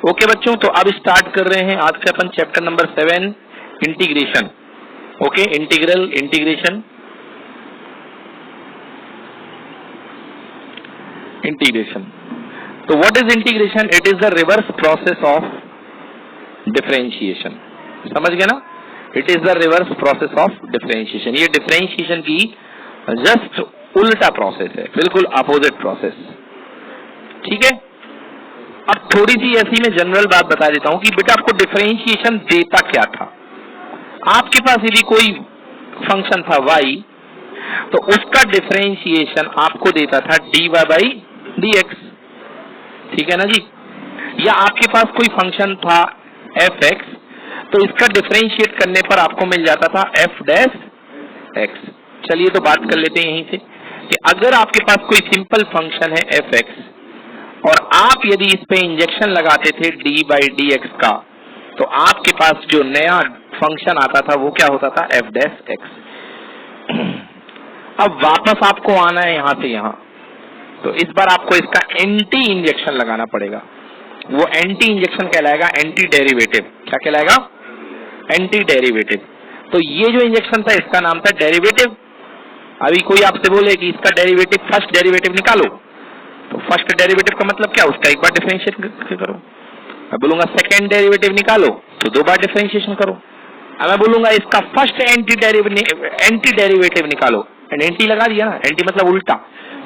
Okay बच्चों, तो अब स्टार्ट कर रहे हैं आज से अपन chapter number 7 integration. Okay, integral, integration, integration. तो what is integration? It is the reverse process of differentiation. समझ गए ना? It is the reverse process of differentiation. ये डिफरेंशिएशन की जस्ट उल्टा प्रोसेस है, बिल्कुल अपोजिट प्रोसेस। ठीक है। अब थोड़ी सी ऐसी मैं जनरल बात बता देता हूं कि बेटा आपको डिफरेंशिएशन देता क्या था। आपके पास यदि कोई फंक्शन था y, तो उसका डिफरेंशिएशन आपको देता था dy बाई dx। ठीक है ना जी? या आपके पास कोई फंक्शन था fx, तो इसका डिफरेंशिएट करने पर आपको मिल जाता था f डैश x। चलिए तो बात कर लेते हैं यहीं से कि अगर आपके पास कोई सिंपल फंक्शन है fx और आप यदि इस पे इंजेक्शन लगाते थे dy बाई dx का, तो आपके पास जो नया फंक्शन आता था वो क्या होता था? f dash x। अब वापस आपको आना है यहां से यहां, तो इस बार आपको इसका एंटी इंजेक्शन लगाना पड़ेगा। वो एंटी इंजेक्शन कहलाएगा एंटी डेरिवेटिव। क्या कहलाएगा? Anti derivative. तो ये जो इंजेक्शन था इसका नाम था डेरिवेटिव। अभी कोई आपसे बोले कि इसका डेरिवेटिव, फर्स्ट डेरिवेटिव निकालो, तो फर्स्ट डेरिवेटिव का मतलब क्या? उसका एक बार डिफरेंशिएट करो। मैं बोलूंगा सेकेंड डेरिवेटिव निकालो, तो 2 बार डिफरेंशिएशन करो। अब मैं बोलूंगा इसका फर्स्ट एंटी डेरिवेटिव निकालो, एंटी लगा दिया ना, एंटी मतलब उल्टा,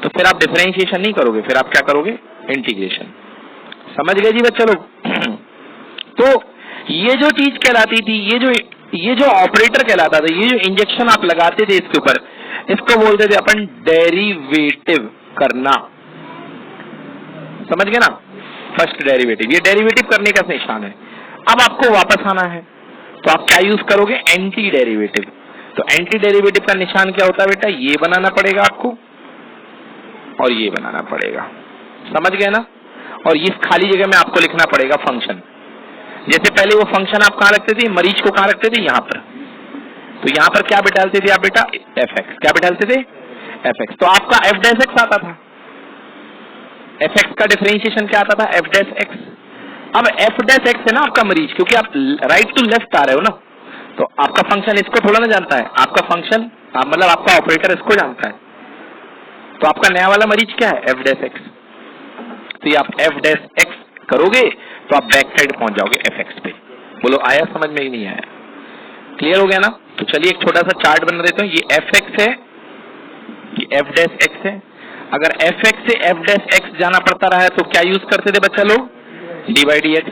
तो फिर आप डिफरेंशिएशन नहीं करोगे, फिर आप क्या करोगे? इंटीग्रेशन। समझ गए जी बच्चे लोग? तो ये जो चीज कहलाती थी, ये जो ऑपरेटर कहलाता था, ये जो इंजेक्शन आप लगाते थे इसके ऊपर, इसको बोलते थे अपन डेरिवेटिव करना। समझ गए ना? फर्स्ट डेरिवेटिव, ये डेरिवेटिव करने का निशान है। अब आपको वापस आना है, तो आप क्या यूज करोगे? Anti derivative. तो एंटी डेरिवेटिव का निशान क्या होता है बेटा? ये बनाना पड़ेगा आपको और ये बनाना पड़ेगा। समझ गए ना? और इस खाली जगह में आपको लिखना पड़ेगा फंक्शन। जैसे पहले वो फंक्शन आप कहां रखते थे? मरीज को कहां रखते थे? यहां पर। तो यहां पर क्या बिठालते थे आप बेटा? fx। क्या बिठालते थे? fx। तो आपका f डैश x आता था। fx का डिफरेंशिएशन क्या आता था? f dash x। अब f डैश x है ना आपका मरीज, क्योंकि आप राइट टू लेफ्ट आ रहे हो ना, तो आपका फंक्शन इसको थोड़ा ना जानता है, आपका फंक्शन मतलब आपका ऑपरेटर इसको जानता है। तो आपका नया वाला मरीज क्या है? f dash x। तो ये आप f डैश x करोगे तो आप बैक साइड पहुंच जाओगे fx पे। बोलो आया समझ में? ही नहीं आया? क्लियर हो गया ना? तो चलिए एक छोटा सा चार्ट बना देता हूं। ये fx है, ये f डैश x है। अगर fx से f डैश x जाना पड़ता रहा है तो क्या यूज करते थे बच्चा लोग? dy by dx।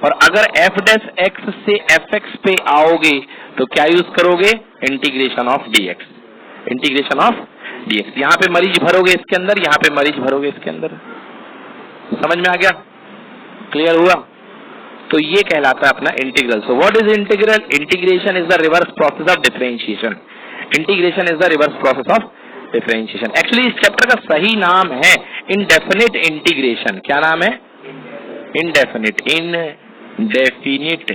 और अगर f डैश x से fx पे आओगे तो क्या यूज करोगे? Integration of dx। Integration of dx। यहाँ पे मरीज भरोगे इसके अंदर, यहाँ पे मरीज भरोगे इसके अंदर। समझ में आ गया? क्लियर हुआ? तो ये कहलाता है अपना integral. So what is integral? Integration is the reverse process of differentiation. Integration is the reverse process of differentiation. Actually इस चैप्टर का सही नाम है इंडेफिनिट इंटीग्रेशन। क्या नाम है? इंडेफिनिट। इंडेफिनिट।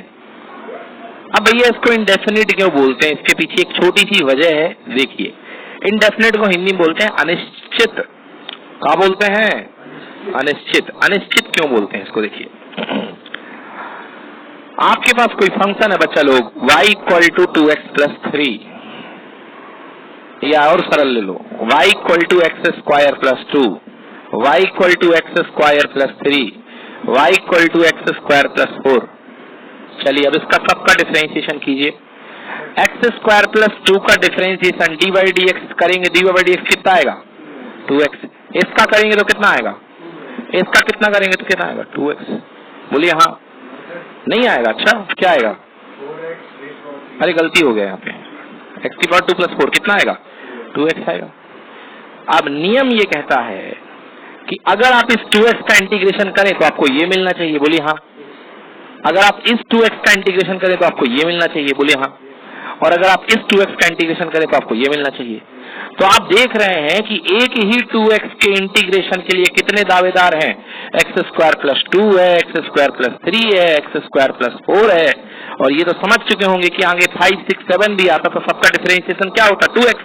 अब भैया इसको इंडेफिनिट क्यों बोलते हैं? इसके पीछे एक छोटी सी वजह है। देखिए, इंडेफिनिट को हिंदी में बोलते हैं अनिश्चित। क्या बोलते हैं? अनिश्चित। अनिश्चित क्यों बोलते हैं इसको? देखिए, आपके पास कोई फंक्शन है बच्चा लोग, y equal to 2x plus 3, या और सरल ले लो, y equal to x square plus 2, y equal to x square plus 3, y equal to x square plus 4। चलिए अब इसका सबका डिफरेंशिएशन कीजिए। एक्स स्क्वायर प्लस 2 का differentiation D by d x करेंगे, डी बाई डी एक्स कितना आएगा? 2x। इसका करेंगे तो कितना आएगा? इसका कितना करेंगे तो कितना आएगा? 2x। बोलिए हाँ। नहीं आएगा? अच्छा क्या आएगा? अरे गलती हो गया यहाँ पे, x की पावर 2 प्लस 4 कितना आएगा? 2x आएगा। अब नियम ये कहता है कि अगर आप इस 2x का इंटीग्रेशन करें तो आपको ये मिलना चाहिए। बोलिए हाँ। अगर आप इस 2x का इंटीग्रेशन करें तो आपको ये मिलना चाहिए। बोलिए हाँ। और अगर आप इस 2x का इंटीग्रेशन करें तो आपको ये मिलना चाहिए। तो आप देख रहे हैं कि एक ही 2x के इंटीग्रेशन के लिए कितने दावेदार हैं? एक्स स्क्वायर प्लस 2 है, एक्स स्क्वायर प्लस 3 है, एक्स स्क्वायर प्लस 4 है। और ये तो समझ चुके होंगे कि आगे 5, 6, 7 भी आता तो सबका डिफरेंशिएशन क्या होता? 2x।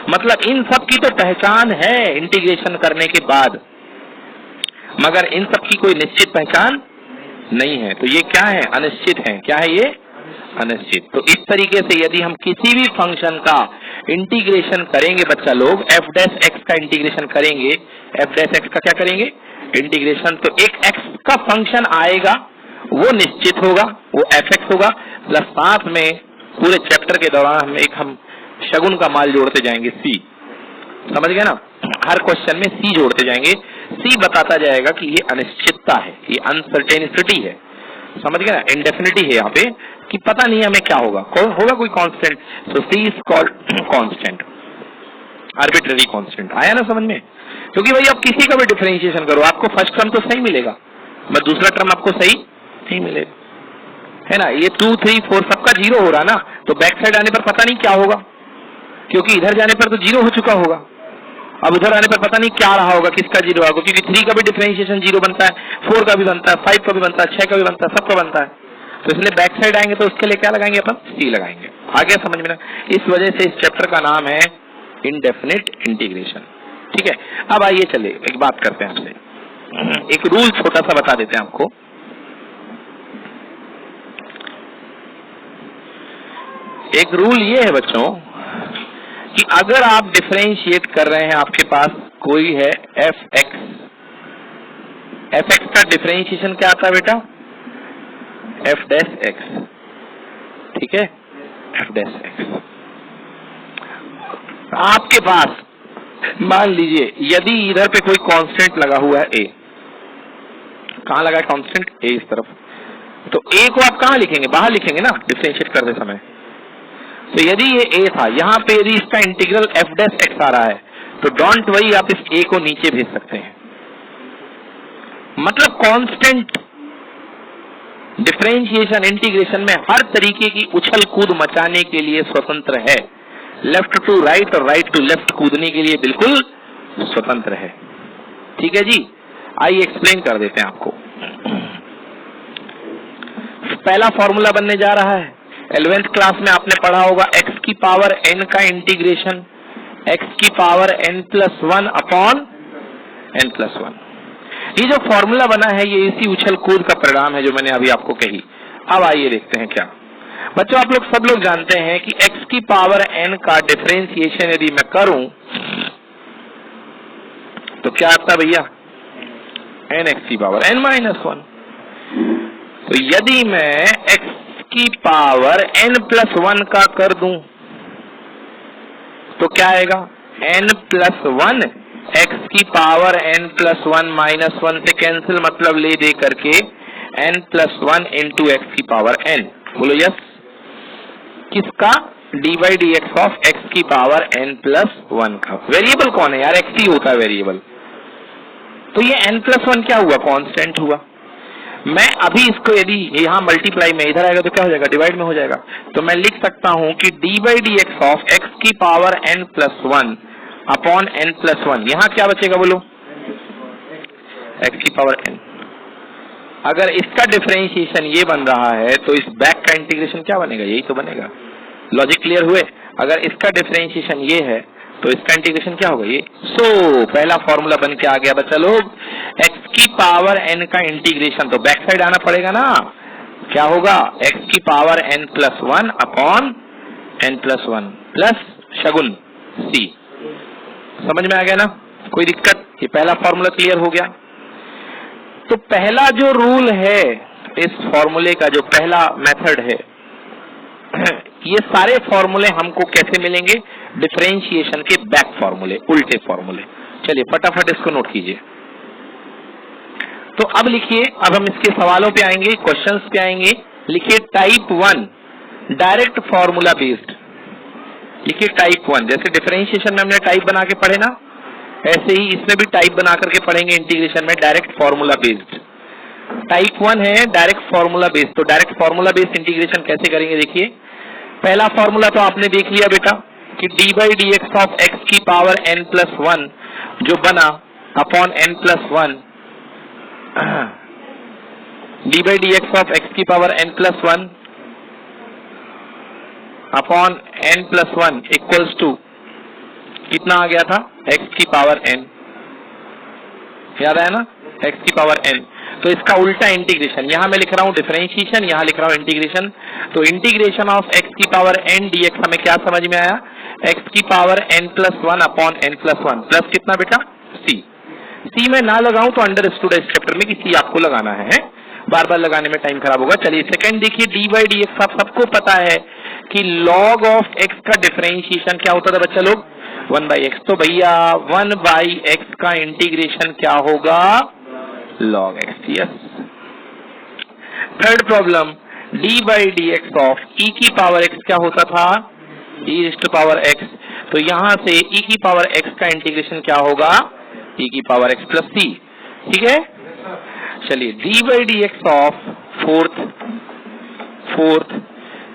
मतलब इन सब की तो पहचान है इंटीग्रेशन करने के बाद, मगर इन सब की कोई निश्चित पहचान नहीं है। तो ये क्या है? अनिश्चित है। क्या है ये? अनिश्चित। तो इस तरीके से यदि हम किसी भी फंक्शन का इंटीग्रेशन करेंगे बच्चा लोग, एफ डैश एक्स का इंटीग्रेशन करेंगे, एफ डैश एक्स का क्या करेंगे? इंटीग्रेशन। तो एक एक्स का फंक्शन आएगा, वो निश्चित होगा, वो एफ एक्स होगा, प्लस साथ में पूरे चैप्टर के दौरान हम शगुन का माल जोड़ते जाएंगे, सी। समझ गए ना? हर क्वेश्चन में सी जोड़ते जाएंगे। सी बताता जाएगा कि ये अनिश्चितता है, ये अनसर्टेनिटी है। समझ गए ना? इंडेफिनिटी है यहाँ पे कि पता नहीं हमें क्या होगा, होगा कोई constant. So c is called constant, arbitrary constant. आया ना समझ में? क्योंकि भाई आप किसी का भी डिफरेंशिएशन करो, आपको फर्स्ट टर्म तो सही मिलेगा, बट दूसरा टर्म आपको सही नहीं मिलेगा, है ना? ये 2, 3, 4 सबका जीरो हो रहा ना, तो बैक साइड आने पर पता नहीं क्या होगा, क्योंकि इधर जाने पर तो जीरो हो चुका होगा। अब उधर आने पर पता नहीं क्या रहा होगा, किसका जीरो होगा, क्योंकि 3 का भी डिफरेंशिएशन जीरो बनता है, 4 का भी बनता है, 5 का भी बनता है, 6 का भी बनता है, सबका बनता है। तो इसलिए बैक साइड आएंगे तो उसके लिए क्या लगाएंगे अपन? सी लगाएंगे। आगे समझ में ना? इस वजह से इस चैप्टर का नाम है इनडेफिनिट इंटीग्रेशन। ठीक है, अब आइए चले एक बात करते हैं आपसे, एक रूल छोटा सा बता देते हैं आपको। एक रूल ये है बच्चों कि अगर आप डिफरेंशिएट कर रहे हैं, आपके पास कोई है एफ एक्स का डिफरेंशिएशन क्या आता है बेटा? F dash x. ठीक है, एफ डैश एक्स। आपके पास मान लीजिए यदि इधर पे कोई कांस्टेंट लगा हुआ है ए, कहाँ लगा है कांस्टेंट? ए इस तरफ। तो ए को आप कहाँ लिखेंगे? बाहर लिखेंगे ना डिफरेंशिएट करते समय। तो यदि ये ए था, यहाँ पे यदि इसका इंटीग्रल एफ डैश एक्स आ रहा है, तो डोंट वरी, आप इस ए को नीचे भेज सकते हैं। मतलब कांस्टेंट डिफरेंशिएशन इंटीग्रेशन में हर तरीके की उछल कूद मचाने के लिए स्वतंत्र है, लेफ्ट टू राइट और राइट टू लेफ्ट कूदने के लिए बिल्कुल स्वतंत्र है। ठीक है जी, आइए एक्सप्लेन कर देते हैं आपको। पहला फॉर्मूला बनने जा रहा है, 11th क्लास में आपने पढ़ा होगा, x की पावर n का इंटीग्रेशन x की पावर n+1 अपॉन n+1। ये जो फॉर्मूला बना है ये इसी उछल कूद का परिणाम है जो मैंने अभी आपको कही। अब आइए देखते हैं क्या। बच्चों आप लोग सब लोग जानते हैं कि x की पावर n का डिफरेंशिएशन यदि मैं करूं तो क्या आता भैया? nx की पावर n-1। तो यदि मैं x की पावर n+1 का कर दूं तो क्या आएगा? n+1 x की पावर n+1 -1 से कैंसिल, मतलब ले दे करके n+1 इंटू एक्स की पावर n। बोलो यस। किसका? d/dx ऑफ x की पावर n+1 का। वेरिएबल कौन है यार? x ही होता है वेरिएबल। तो ये n+1 क्या हुआ? कांस्टेंट हुआ। मैं अभी इसको यदि यहाँ मल्टीप्लाई में इधर आएगा तो क्या हो जाएगा? डिवाइड में हो जाएगा। तो मैं लिख सकता हूं कि d/dx ऑफ x की पावर n+1 अपॉन n+1। यहाँ क्या बचेगा बोलो? x की पावर n। अगर इसका डिफरेंशिएशन ये बन रहा है तो इस बैक का इंटीग्रेशन क्या बनेगा? यही तो बनेगा। लॉजिक क्लियर हुए? अगर इसका डिफरेंशिएशन ये है तो इसका इंटीग्रेशन क्या होगा? ये। सो पहला फॉर्मूला बन के आ गया बच्चा लोग, x की पावर n का इंटीग्रेशन, तो बैक साइड आना पड़ेगा ना। क्या होगा? x की power n+1 upon n+1 plus शगुन c। समझ में आ गया ना? कोई दिक्कत? ये पहला फॉर्मूला क्लियर हो गया। तो पहला जो रूल है इस फॉर्मूले का, जो पहला मेथड है, ये सारे फॉर्मूले हमको कैसे मिलेंगे? डिफरेंशिएशन के बैक फॉर्मूले, उल्टे फॉर्मूले। चलिए फटाफट इसको नोट कीजिए। तो अब लिखिए, अब हम इसके सवालों पे आएंगे, क्वेश्चंस पे आएंगे। लिखिए टाइप 1 डायरेक्ट फॉर्मूला बेस्ड। लिखिए टाइप 1, जैसे डिफरेंशिएशन में हमने टाइप बना के पढ़े ना, ऐसे ही इसमें भी टाइप बना करके पढ़ेंगे इंटीग्रेशन में, डायरेक्ट फॉर्मूला बेस्ड। टाइप 1 है डायरेक्ट फॉर्मूला बेस्ड। तो डायरेक्ट फॉर्मूला बेस्ड इंटीग्रेशन कैसे करेंगे? देखिए पहला फॉर्मूला तो आपने देख लिया बेटा कि d/dx ऑफ x की पावर n+1 जो बना upon n+1, d/dx of x की power n+1 upon n+1 equals to कितना आ गया था? x की पावर n। याद आया ना? x की पावर n। तो इसका उल्टा इंटीग्रेशन, यहाँ मैं लिख रहा हूँ डिफरेंशिएशन, यहाँ लिख रहा हूँ इंटीग्रेशन। तो इंटीग्रेशन ऑफ एक्स की पावर एन डीएक्स हमें क्या समझ में आया, एक्स की power n plus one upon n plus one plus कितना बेटा सी। सी में ना लगाऊं तो अंडरस्टूड है इस चैप्टर में कि सी आपको लगाना है, बार बार लगाने में टाइम खराब होगा। चलिए सेकंड देखिए, डी बाई डी एक्स, आप सबको पता है कि लॉग ऑफ एक्स का डिफरेंशिएशन क्या होता था बच्चा लोग, वन बाई एक्स। तो भैया वन बाई एक्स का इंटीग्रेशन क्या होगा, log x. Yes. Third problem, d by d x of e की पावर एक्स क्या होता था, ई टू पावर एक्स। तो यहां से ई की पावर एक्स का इंटीग्रेशन क्या होगा, ई की पावर एक्स प्लस सी। ठीक है, चलिए d by d x of fourth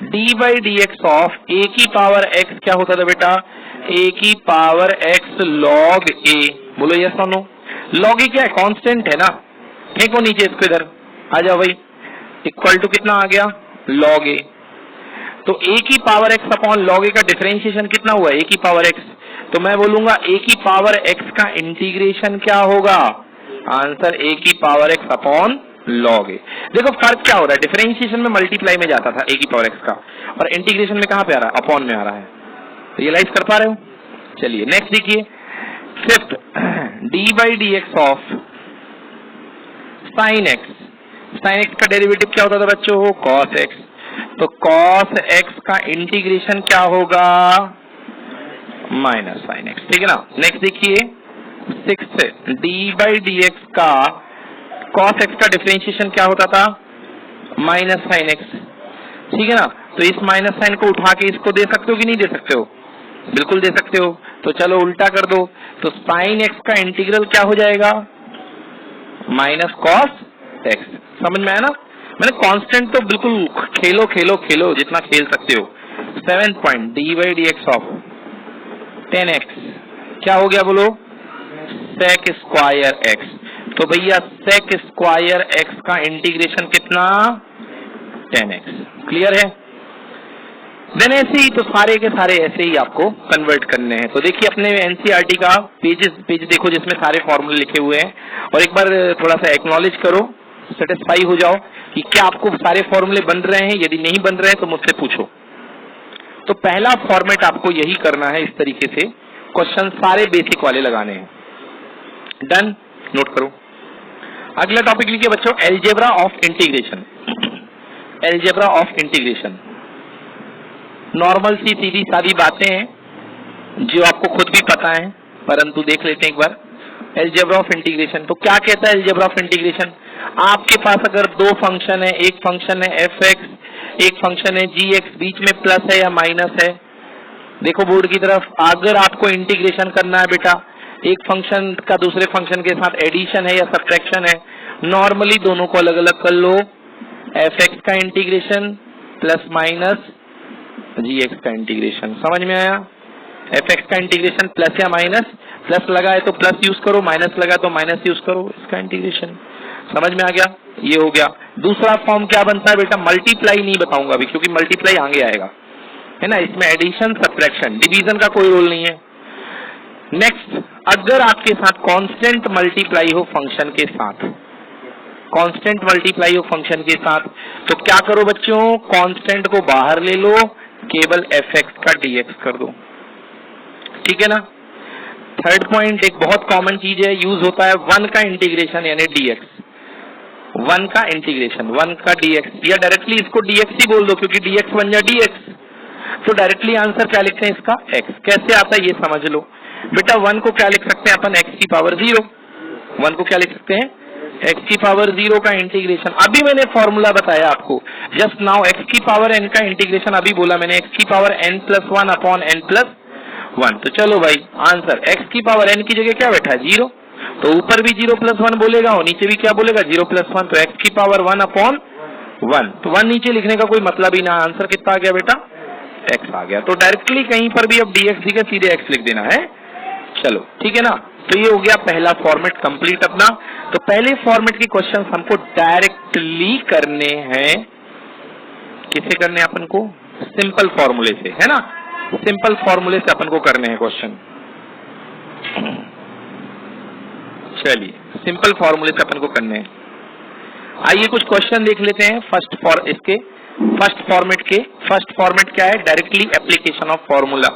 d by d x of a की पावर एक्स क्या होता था बेटा, ए की पावर एक्स लॉग ए। बोलो यस और नो। लॉग ए क्या है, कांस्टेंट है ना, फेंको नीचे इसको, इधर आ जाओ भाई, इक्वल टू कितना आ गया, लॉग ए। तो ए की पावर एक्स अपॉन लॉग ए का डिफरेंशिएशन कितना हुआ, ए की पावर एक्स। तो मैं बोलूंगा ए की पावर एक्स का इंटीग्रेशन क्या होगा, आंसर ए की पावर एक्स अपॉन लॉग ए। देखो फर्क क्या हो रहा है, डिफरेंशिएशन में मल्टीप्लाई में जाता था ए की पावर एक्स का, और इंटीग्रेशन में कहां पे आ रहा है, अपॉन में आ रहा है। रियलाइज कर पा रहे हो। चलिए नेक्स्ट देखिए, fifth, D by d x of sine x. Sign x का डेरिवेटिव क्या होता था बच्चों, कॉस एक्स। तो कॉस एक्स का इंटीग्रेशन क्या होगा, माइनस साइन एक्स। ठीक है ना। नेक्स्ट देखिए sixth, D by d x का कॉस एक्स का डिफरेंशिएशन क्या होता था, माइनस साइन एक्स। ठीक है ना। तो इस माइनस साइन को उठा के इसको दे सकते हो कि नहीं दे सकते हो, बिल्कुल दे सकते हो। तो चलो उल्टा कर दो, तो साइन एक्स का इंटीग्रल क्या हो जाएगा, माइनस कॉस एक्स। समझ में आया ना। मैंने कांस्टेंट तो बिल्कुल खेलो खेलो खेलो जितना खेल सकते हो। 7th point, D by d x of 10x क्या हो गया बोलो, सेक स्क्वायर एक्स। तो भैया सेक स्क्वायर एक्स का इंटीग्रेशन कितना, 10x। क्लियर है। देन ऐसे ही तो सारे के सारे ऐसे ही आपको कन्वर्ट करने हैं। तो देखिए अपने एनसीईआरटी का पेज देखो जिसमें सारे फॉर्मूले लिखे हुए हैं, और एक बार थोड़ा सा एक्नॉलेज करो, सेटिस्फाई हो जाओ कि क्या आपको सारे फॉर्मूले बन रहे हैं। यदि नहीं बन रहे हैं तो मुझसे पूछो। तो पहला फॉर्मेट आपको यही करना है, इस तरीके से क्वेश्चन सारे बेसिक वाले लगाने हैं। डन, नोट करो। अगला टॉपिक लिखिए बच्चों, algebra of integration. Algebra of integration normal सी सीधी सादी बातें हैं जो आपको खुद भी पता है, परंतु देख लेते हैं एक बार। एलजेब्रा ऑफ इंटीग्रेशन तो क्या कहता है एलजेब्रा ऑफ इंटीग्रेशन, आपके पास अगर दो फंक्शन है, एक फंक्शन है एफ एक्स, एक फंक्शन है जी एक्स, बीच में प्लस है या माइनस है। देखो बोर्ड की तरफ, अगर आपको इंटीग्रेशन करना है बेटा, एक फंक्शन का दूसरे फंक्शन के साथ एडिशन है या सब्ट्रैक्शन है, नॉर्मली दोनों को अलग अलग कर लो। एफ एक्स का इंटीग्रेशन प्लस माइनस जी एक्स का इंटीग्रेशन। समझ में आया। एफ एक्स का इंटीग्रेशन प्लस या माइनस, प्लस लगा है तो प्लस यूज करो, माइनस लगा तो माइनस यूज करो, इसका इंटीग्रेशन। समझ में आ गया, ये हो गया। दूसरा फॉर्म क्या बनता है बेटा, मल्टीप्लाई नहीं बताऊंगा अभी क्योंकि मल्टीप्लाई आगे आएगा, है ना। इसमें एडिशन सब्ट्रैक्शन डिवीजन का कोई रोल नहीं है। नेक्स्ट, अगर आपके साथ कांस्टेंट मल्टीप्लाई हो फंक्शन के साथ, कांस्टेंट मल्टीप्लाई हो फंक्शन के साथ, तो क्या करो बच्चों, कांस्टेंट को बाहर ले लो, केवल एफ एक्स का डीएक्स कर दो। ठीक है ना। थर्ड पॉइंट, एक बहुत कॉमन चीज है, यूज होता है वन का इंटीग्रेशन यानी डीएक्स। वन का इंटीग्रेशन, वन का डीएक्स, या डायरेक्टली इसको डीएक्स ही बोल दो क्योंकि डीएक्स बन जाए डीएक्स। तो डायरेक्टली आंसर क्या लिखते हैं इसका, एक्स। कैसे आता है ये समझ लो बेटा। वन को क्या लिख सकते हैं अपन, एक्स की पावर 0। वन को क्या लिख सकते हैं, एक्स की पावर 0 का इंटीग्रेशन। अभी मैंने फॉर्मूला बताया आपको जस्ट नाउ, एक्स की पावर एन का इंटीग्रेशन अभी बोला मैंने, एक्स की power n plus 1 upon n plus 1। तो चलो भाई आंसर एक्स की पावर n की जगह क्या बैठा है, 0। तो ऊपर भी 0 प्लस 1 बोलेगा और नीचे भी क्या बोलेगा, 0 प्लस 1। तो एक्स की पावर 1 अपॉन 1, तो 1 नीचे लिखने का कोई मतलब ही ना। आंसर कितना आ गया बेटा, एक्स आ गया। तो डायरेक्टली कहीं पर भी अब डीएक्स दिखे सीधे एक्स लिख देना है। चलो ठीक है ना। तो ये हो गया पहला फॉर्मेट कंप्लीट अपना। तो पहले फॉर्मेट के क्वेश्चन हमको डायरेक्टली करने हैं, किसे करने हैं अपन को, सिंपल फॉर्मूले से, है ना। सिंपल फॉर्मूले से अपन को करने हैं क्वेश्चन। चलिए सिंपल फॉर्मूले से अपन को करने हैं। आइए कुछ क्वेश्चन देख लेते हैं फर्स्ट फॉर्मेट के। फर्स्ट फॉर्मेट क्या है? Directly application of formula.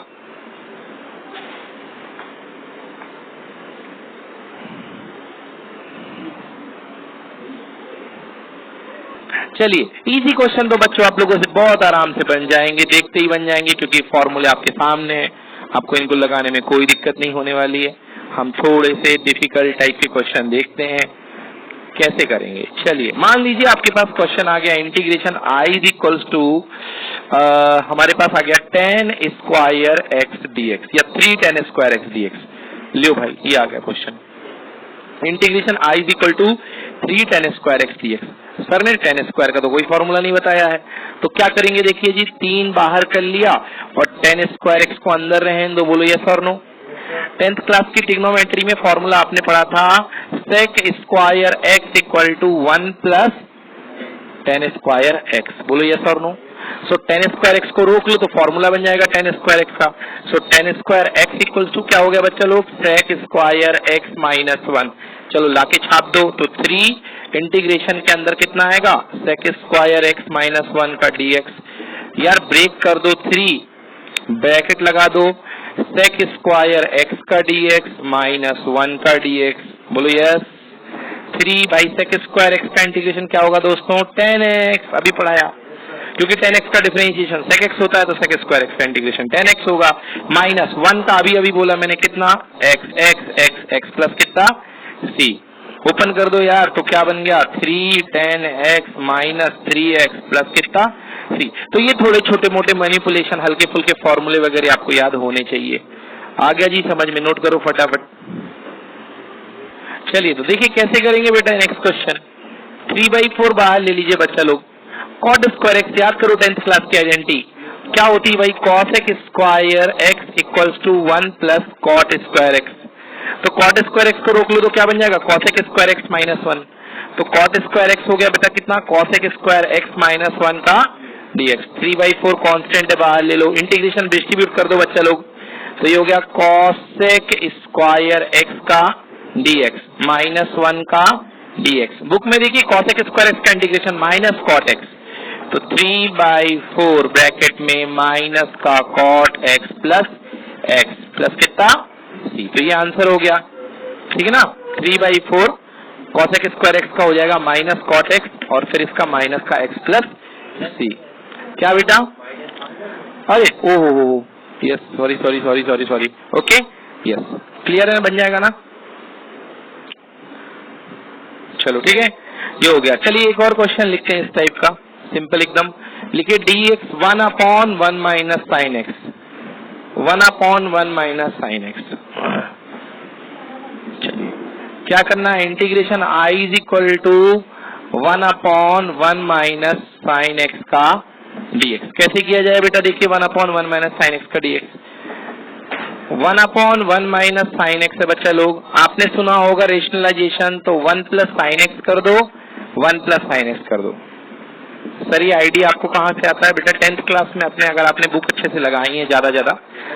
चलिए, इजी क्वेश्चन तो बच्चों आप लोगों से बहुत आराम से बन जाएंगे, देखते ही बन जाएंगे, क्योंकि फॉर्मूले आपके सामने है, आपको इनको लगाने में कोई दिक्कत नहीं होने वाली है। हम थोड़े से डिफिकल्ट टाइप के क्वेश्चन देखते हैं कैसे करेंगे। चलिए, मान लीजिए आपके पास क्वेश्चन आ गया integration I is equals to हमारे पास आ गया 10 स्क्वायर एक्स डीएक्स या 3 10 स्क्वायर एक्स डीएक्स। लियो भाई, ये आ गया question. Integration I is equal to 3 10 square x dx. Sir ने 10 स्क्वायर का तो कोई फॉर्मूला नहीं बताया है, तो क्या करेंगे? देखिए जी, 3 बाहर कर लिया और 10 स्क्वायर एक्स को अंदर रहें दो। बोलो यस और नो। 10th क्लास की ट्रिग्नोमेट्री में फॉर्मूला आपने पढ़ा था sec square x equal to 1 plus 10 square x. बोलो यस और नो। सो 10 स्क्वायर एक्स को रोक लो तो फॉर्मूला बन जाएगा 10 स्क्वायर एक्स का। So 10 square x equal to क्या हो गया बच्चा लोग? Sec square x minus 1। चलो लाके छाप दो तो 3 इंटीग्रेशन के अंदर कितना आएगा? सेक स्क्वायर एक्स माइनस 1 का डीएक्स। यार ब्रेक कर दो 3, ब्रैकेट लगा दो, सेक स्क्वायर एक्स का डीएक्स माइनस 1 का डीएक्स। बोलो yes. 3 by sec square x का इंटीग्रेशन क्या होगा दोस्तों? 10x। अभी पढ़ाया, क्योंकि 10x का डिफरेंशिएशन sec x होता है तो sec स्क्वायर x का इंटीग्रेशन 10x होगा, माइनस 1 का अभी बोला मैंने कितना? x प्लस कितना? c। ओपन कर दो यार, तो क्या बन गया? 3 10x माइनस 3x प्लस कितना? c। तो ये थोड़े छोटे मोटे मैनिपुलेशन, हल्के फुल्के फॉर्मूले वगैरह आपको याद होने चाहिए। आ गया जी समझ में? नोट करो फटाफट। चलिए, तो देखिए कैसे करेंगे बेटा नेक्स्ट क्वेश्चन। 3/4 बाहर ले लीजिए बच्चा लोग। कॉट स्क्वायर एक्स याद करो 10th क्लास की आइडेंटिटी क्या होती है भाई? Cosec square x equals to 1 plus cot square x. तो कॉट स्क्वायर एक्स को रोक लो तो क्या बन जाएगा? Cosec square x minus 1। तो कॉट स्क्वायर एक्स हो गया बेटा कितना? Cosec square x minus 1 का डीएक्स। 3/4 कांस्टेंट है, बाहर ले लो, इंटीग्रेशन डिस्ट्रीब्यूट कर दो बच्चा लोग, तो ये हो गया कॉस एक्स स्क्वायर एक्स का डीएक्स माइनस 1 का डीएक्स। बुक में देखिए कॉस एक्स स्क्वायर एक्स का इंटीग्रेशन माइनस कॉट एक्स, तो 3/4 ब्रैकेट में माइनस का कॉट एक्स प्लस कितना? सी। तो ये आंसर हो गया, ठीक है ना। 3/4 कॉस एक्स स्क्वायर एक्स का हो जाएगा माइनस कॉट एक्स और फिर इसका माइनस का एक्स प्लस सी। क्या बेटा? अरे oh yes, sorry. Okay yes, clear है, बन जाएगा ना। चलो ठीक है, ये हो गया। चलिए एक और क्वेश्चन लिखते हैं इस टाइप का, सिंपल एकदम। लिखिए dx 1/1 minus sine x. 1/1 minus sine x. चलिए क्या करना है? Integration i is equal to 1/1 minus sine x का dx। कैसे किया जाए बेटा? देखिए 1/1 माइनस साइन एक्स का dx। 1/1 माइनस साइन एक्स है बच्चा लोग, आपने सुना होगा रेशनलाइजेशन, तो 1 प्लस साइन एक्स कर दो, 1 प्लस साइन एक्स कर दो। सर ये आइडिया आपको कहाँ से आता है बेटा? 10th क्लास में अपने, अगर आपने बुक अच्छे से लगाई है ज्यादा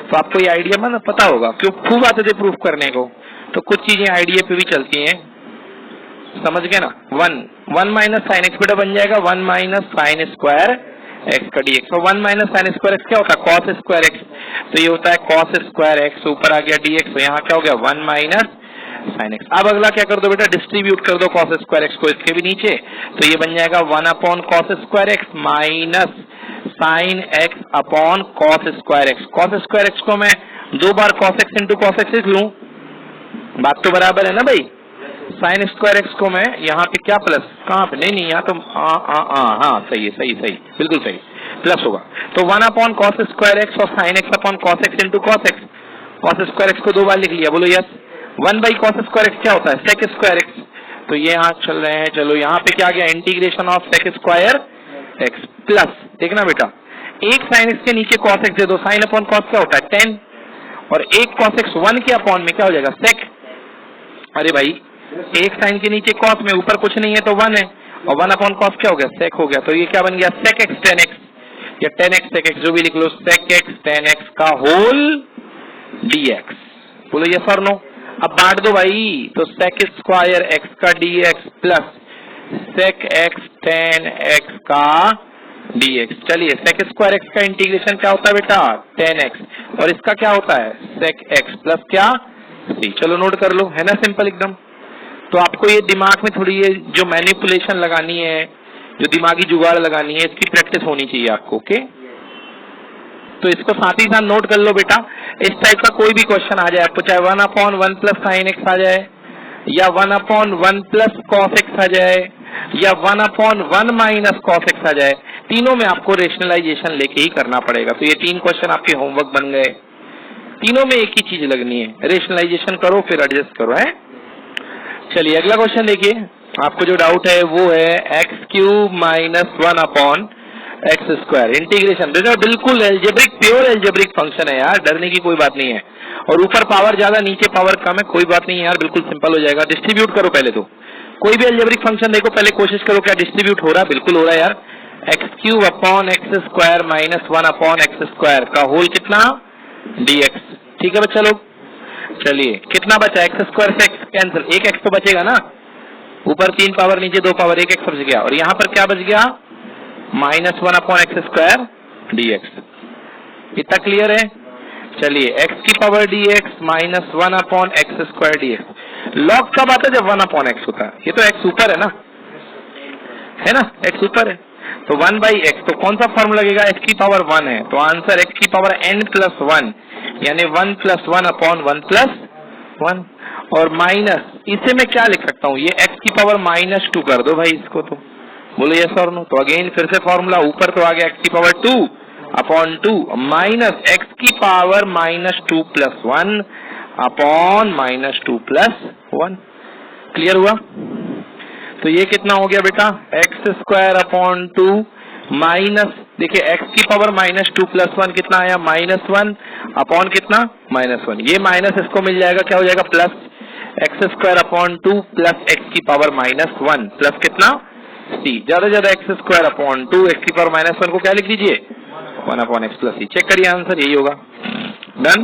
तो आपको ये आइडिया मतलब पता होगा, क्यों खूब आते थे प्रूफ करने को, तो कुछ चीजें आइडिया पे भी चलती हैं, समझ गए ना। 1 माइनस साइन एक्स बेटा बन जाएगा 1 माइनस साइन स्क्वायर एक्स का डीएक्स। और 1 माइनस साइन स्क्वायर एक्स क्या होता है? कॉस स्क्वायर एक्स, तो ये होता है कॉस स्क्वायर एक्स, ऊपर आ गया डीएक्स, तो यहाँ क्या हो गया? 1 माइनस साइन एक्स। अब अगला क्या कर दो बेटा? डिस्ट्रीब्यूट कर दो कॉस स्क्वायर एक्स को इसके भी नीचे, तो ये बन जाएगा 1 cos square x minus sine x upon cos square x. Cos square x को मैं 2 बार cos x into cos x लिख लूं, बात तो बराबर है ना भाई। साइन स्क्वायर एक्स को मैं यहाँ पे क्या प्लस, कहाँ पे? नहीं यहाँ तो हाँ सही है, सही बिल्कुल सही, प्लस होगा। तो 1 कॉस स्क्वायर एक्स और sine x upon cos x into cos x. Cos square x को 2 बार लिख लिया, बोलो yes. 1 by cos square x क्या होता है? Sec square x. तो ये यहाँ चल रहे हैं, चलो यहाँ पे क्या गया? Integration of sec square x plus, देखना बेटा, एक साइन एक्स के नीचे कॉस एक्स दे दो, साइन अपॉन कॉस क्या होता है? 10, और एक कॉस एक्स 1 के अपॉन में क्या हो जाएगा? सेक। अरे भाई एक साइन के नीचे कॉस में, ऊपर कुछ नहीं है तो 1 है, और 1 अपॉन कॉस क्या हो गया? सेक हो गया। तो ये क्या बन गया? सेक एक्स 10x या 10x सेक एक्स, जो भी लिख लो, सेक एक्स 10x का होल dx। बोलो यस और नो। अब बांट दो भाई, तो सेक स्क्वायर एक्स का dx plus sec x tan x का dx। चलिए sec स्क्वायर x का इंटीग्रेशन क्या होता है बेटा, tan x, और इसका क्या होता है sec x प्लस क्या c। चलो नोट कर लो, है ना सिंपल एकदम। तो आपको ये दिमाग में थोड़ी ये जो मैनिपुलेशन लगानी है, जो दिमागी जुगाड़ लगानी है, इसकी प्रैक्टिस होनी चाहिए आपको। ओके, तो इसको साथ ही साथ नोट कर लो बेटा। इस टाइप का कोई भी क्वेश्चन आ जाए आपको, चाहे 1/1 प्लस साइन एक्स आ जाए, या 1/1 प्लस कॉस एक्स आ जाए, या 1/1 माइनस कॉस एक्स आ जाए, तीनों में आपको रेशनलाइजेशन लेके ही करना पड़ेगा। तो ये 3 क्वेश्चन आपके होमवर्क बन गए। तीनों में एक ही चीज लगनी है, रेशनलाइजेशन करो फिर एडजस्ट करो, है। चलिए अगला क्वेश्चन देखिए। आपको जो डाउट है वो है x cube minus 1/x²। Integration बिल्कुल एल्जेब्रिक, प्योर एल्जेब्रिक फंक्शन है यार, डरने की कोई बात नहीं है। और ऊपर पावर ज्यादा नीचे पावर कम है, कोई बात नहीं है यार, बिल्कुल सिंपल हो जाएगा। डिस्ट्रीब्यूट करो पहले, तो कोई भी एल्जेब्रिक फंक्शन देखो पहले कोशिश करो क्या डिस्ट्रीब्यूट हो रहा है, बिल्कुल हो रहा है यार। X cube upon x² minus 1/x² का होल कितना dx। ठीक है बच्चा लोग, चलिए कितना बचा, x² से x कैंसिल, एक x तो बचेगा ना, ऊपर 3 पावर नीचे 2 पावर, एक x बच गया, और यहाँ पर क्या बच गया माइनस 1/x² dx। इतना क्लियर है। चलिए x की power dx minus 1/x² dx। Log कब आता है, जब 1/x होता है। ये तो x ऊपर है ना, x ऊपर है, तो 1/x, तो कौन सा फॉर्म लगेगा, x की पावर 1 है, तो आंसर x की पावर n+1, यानी 1 + 1/1 + 1, और माइनस, इसे मैं क्या लिख सकता हूँ, ये x की पावर -2 कर दो भाई इसको, तो बोलो यस और नो। तो अगेन फिर से फॉर्मूला, ऊपर तो आ गया x की पावर 2/2 माइनस x की पावर -2 + 1 अपॉन -2 + 1। क्लियर हुआ। तो ये कितना हो गया बेटा, x² माइनस, देखिए x की पावर -2 + 1 कितना आया, -1 अपॉन कितना -1, ये माइनस इसको मिल जाएगा, क्या हो जाएगा प्लस x² प्लस x की पावर -1 प्लस कितना c, ज्यादा x² x की पावर -1 को क्या लिख दीजिए 1/x + c। चेक करिए आंसर यही होगा। डन।